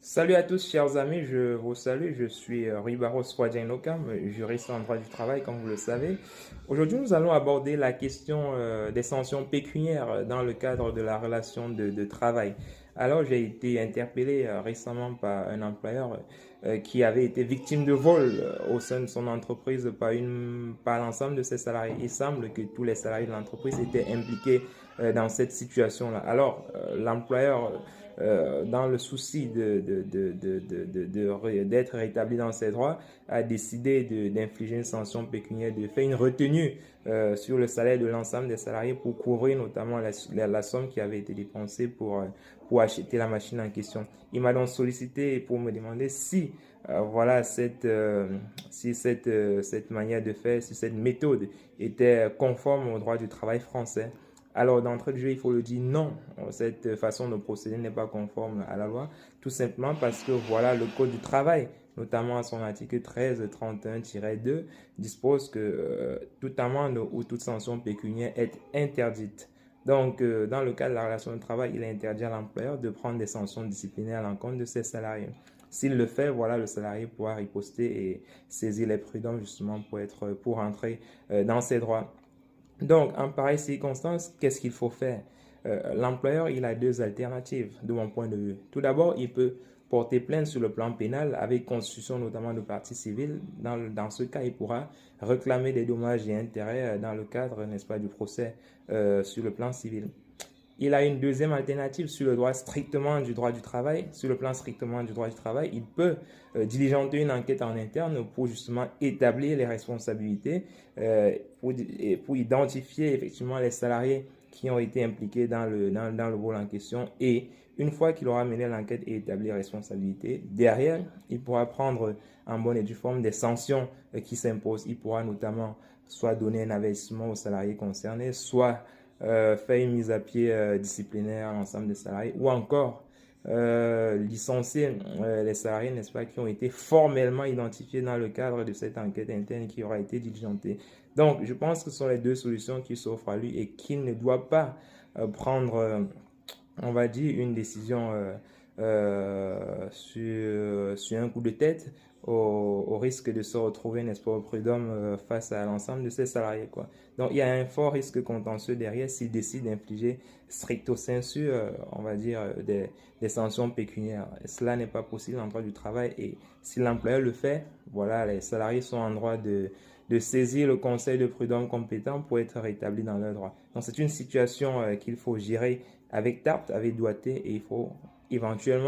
Salut à tous, chers amis, je vous salue. Je suis Ribaros Fouadjenokam, juriste en droit du travail, comme vous le savez. Aujourd'hui, nous allons aborder la question des sanctions pécuniaires dans le cadre de la relation de travail. Alors, j'ai été interpellé récemment par un employeur qui avait été victime de vol au sein de son entreprise par l'ensemble de ses salariés. Il semble que tous les salariés de l'entreprise étaient impliqués dans cette situation-là. Alors, l'employeur dans le souci d'être rétabli dans ses droits, a décidé d'infliger une sanction pécuniaire, de faire une retenue sur le salaire de l'ensemble des salariés pour couvrir notamment la somme qui avait été dépensée pour acheter la machine en question. Il m'a donc sollicité pour me demander si voilà cette manière de faire, si cette méthode était conforme au droit du travail français. Alors, d'entrée de jeu, il faut le dire non, cette façon de procéder n'est pas conforme à la loi, tout simplement parce que voilà, le Code du travail, notamment à son article 1331-2, dispose que toute amende ou toute sanction pécuniaire est interdite. Donc, dans le cas de la relation de travail, il est interdit à l'employeur de prendre des sanctions disciplinaires à l'encontre de ses salariés. S'il le fait, voilà, le salarié pourra riposter et saisir les prud'hommes justement pour entrer dans ses droits. Donc, en pareille circonstance, qu'est-ce qu'il faut faire? L'employeur, il a deux alternatives de mon point de vue. Tout d'abord, il peut porter plainte sur le plan pénal avec constitution notamment de partie civile. Dans ce cas, il pourra réclamer des dommages et intérêts dans le cadre, n'est-ce pas, du procès sur le plan civil. Il a une deuxième alternative sur le droit strictement du droit du travail. Sur le plan strictement du droit du travail, il peut diligenter une enquête en interne pour justement établir les responsabilités, pour identifier effectivement les salariés qui ont été impliqués dans le vol en question. Et une fois qu'il aura mené l'enquête et établi les responsabilités, derrière, il pourra prendre en bonne et due forme des sanctions qui s'imposent. Il pourra notamment soit donner un avertissement aux salariés concernés, soit faire une mise à pied disciplinaire à l'ensemble des salariés, ou encore licencier les salariés, n'est-ce pas, qui ont été formellement identifiés dans le cadre de cette enquête interne qui aura été diligentée. Donc, je pense que ce sont les deux solutions qui s'offrent à lui et qu'il ne doit pas prendre, on va dire, une décision sur un coup de tête au risque de se retrouver, n'est-ce pas, au prud'homme face à l'ensemble de ses salariés, quoi. Donc, il y a un fort risque contentieux derrière s'il décide d'infliger stricto sensu, on va dire, des sanctions pécuniaires. Et cela n'est pas possible en droit du travail et si l'employeur le fait, voilà, les salariés sont en droit de saisir le conseil de prud'homme compétent pour être rétablis dans leurs droits. Donc, c'est une situation qu'il faut gérer avec tact, avec doigté et il faut éventuellement